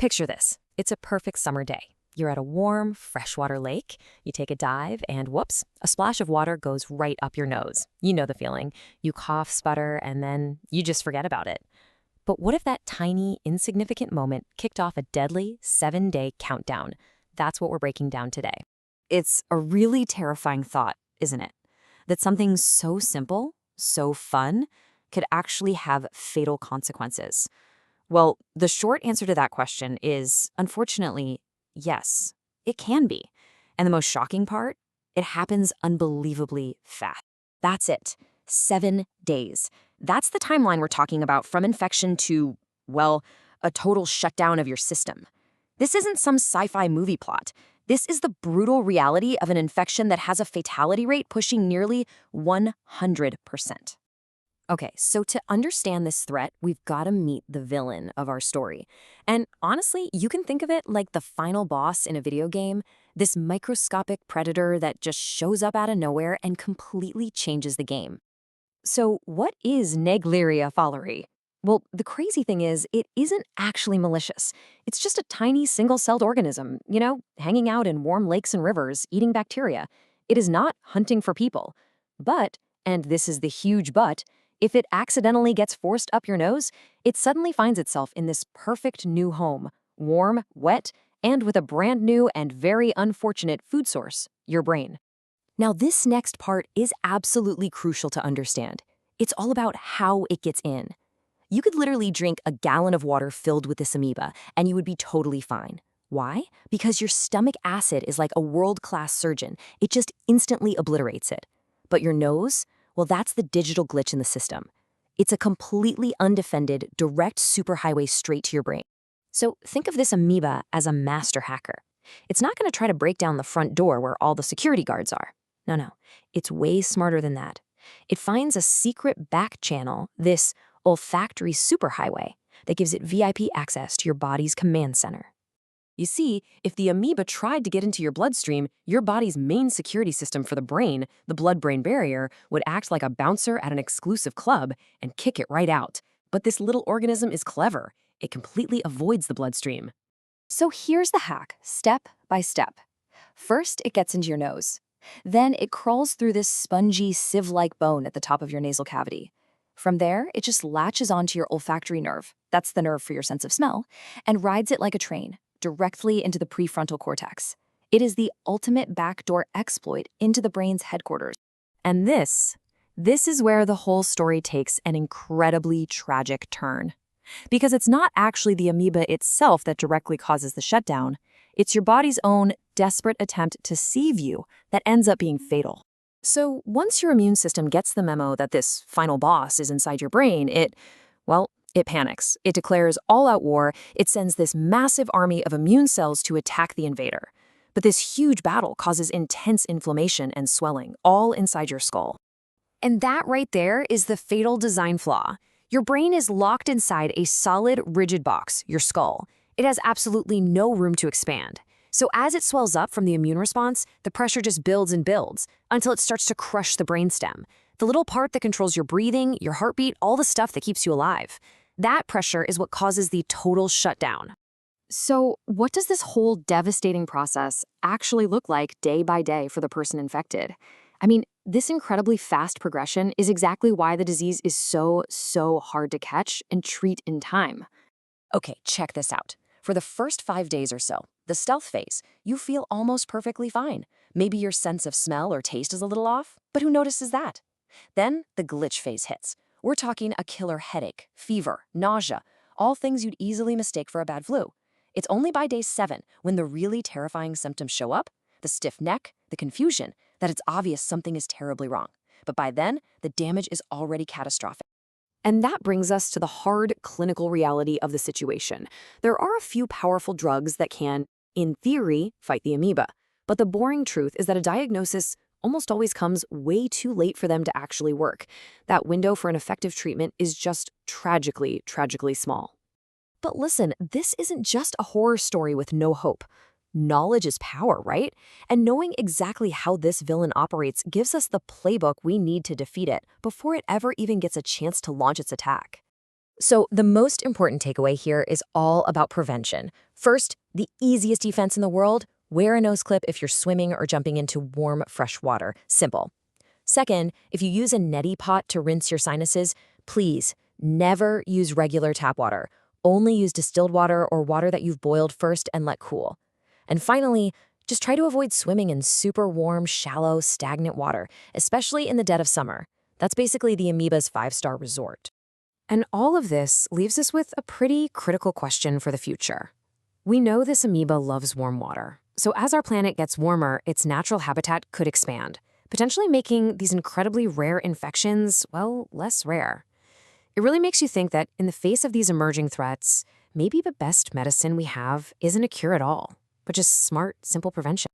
Picture this. It's a perfect summer day. You're at a warm, freshwater lake. You take a dive and whoops, a splash of water goes right up your nose. You know the feeling. You cough, sputter, and then you just forget about it. But what if that tiny, insignificant moment kicked off a deadly 7-day countdown? That's what we're breaking down today. It's a really terrifying thought, isn't it? That something so simple, so fun, could actually have fatal consequences. Well, the short answer to that question is, unfortunately, yes, it can be. And the most shocking part, it happens unbelievably fast. That's it. 7 days. That's the timeline we're talking about from infection to, well, a total shutdown of your system. This isn't some sci-fi movie plot. This is the brutal reality of an infection that has a fatality rate pushing nearly 100%. Okay, so to understand this threat, we've got to meet the villain of our story. And honestly, you can think of it like the final boss in a video game, this microscopic predator that just shows up out of nowhere and completely changes the game. So what is Naegleria fowleri? Well, the crazy thing is, it isn't actually malicious. It's just a tiny single-celled organism, hanging out in warm lakes and rivers, eating bacteria. It is not hunting for people. But, and this is the huge but, if it accidentally gets forced up your nose, it suddenly finds itself in this perfect new home, warm, wet, and with a brand new and very unfortunate food source, your brain. Now, this next part is absolutely crucial to understand. It's all about how it gets in. You could literally drink a gallon of water filled with this amoeba, and you would be totally fine. Why? Because your stomach acid is like a world-class surgeon. It just instantly obliterates it. But your nose? Well, that's the digital glitch in the system. It's a completely undefended, direct superhighway straight to your brain. So think of this amoeba as a master hacker. It's not going to try to break down the front door where all the security guards are. No. It's way smarter than that. It finds a secret back channel, this olfactory superhighway, that gives it VIP access to your body's command center. You see, if the amoeba tried to get into your bloodstream, your body's main security system for the brain, the blood-brain barrier, would act like a bouncer at an exclusive club and kick it right out. But this little organism is clever. It completely avoids the bloodstream. So here's the hack, step by step. First, it gets into your nose. Then it crawls through this spongy, sieve-like bone at the top of your nasal cavity. From there, it just latches onto your olfactory nerve, that's the nerve for your sense of smell, and rides it like a train, directly into the prefrontal cortex. It is the ultimate backdoor exploit into the brain's headquarters. And this is where the whole story takes an incredibly tragic turn. Because it's not actually the amoeba itself that directly causes the shutdown. It's your body's own desperate attempt to save you that ends up being fatal. So once your immune system gets the memo that this final boss is inside your brain, it panics. It declares all-out war. It sends this massive army of immune cells to attack the invader. But this huge battle causes intense inflammation and swelling, all inside your skull. And that right there is the fatal design flaw. Your brain is locked inside a solid, rigid box, your skull. It has absolutely no room to expand. So as it swells up from the immune response, the pressure just builds and builds until it starts to crush the brainstem, the little part that controls your breathing, your heartbeat, all the stuff that keeps you alive. That pressure is what causes the total shutdown. So what does this whole devastating process actually look like day by day for the person infected? I mean, this incredibly fast progression is exactly why the disease is so hard to catch and treat in time. Okay, check this out. For the first 5 days or so, the stealth phase, you feel almost perfectly fine. Maybe your sense of smell or taste is a little off, but who notices that? Then the glitch phase hits. We're talking a killer headache, fever, nausea, all things you'd easily mistake for a bad flu. It's only by day 7, when the really terrifying symptoms show up, the stiff neck, the confusion, that it's obvious something is terribly wrong. But by then, the damage is already catastrophic. And that brings us to the hard clinical reality of the situation. There are a few powerful drugs that can, in theory, fight the amoeba. But the boring truth is that a diagnosis almost always comes way too late for them to actually work. That window for an effective treatment is just tragically small. But listen, this isn't just a horror story with no hope. Knowledge is power, right? And knowing exactly how this villain operates gives us the playbook we need to defeat it before it ever even gets a chance to launch its attack. So the most important takeaway here is all about prevention. First, the easiest defense in the world, wear a nose clip if you're swimming or jumping into warm, fresh water. Simple. Second, if you use a neti pot to rinse your sinuses, please never use regular tap water. Only use distilled water or water that you've boiled first and let cool. And finally, just try to avoid swimming in super warm, shallow, stagnant water, especially in the dead of summer. That's basically the amoeba's 5-star resort. And all of this leaves us with a pretty critical question for the future. We know this amoeba loves warm water, so as our planet gets warmer, its natural habitat could expand, potentially making these incredibly rare infections, well, less rare. It really makes you think that in the face of these emerging threats, maybe the best medicine we have isn't a cure at all, but just smart, simple prevention.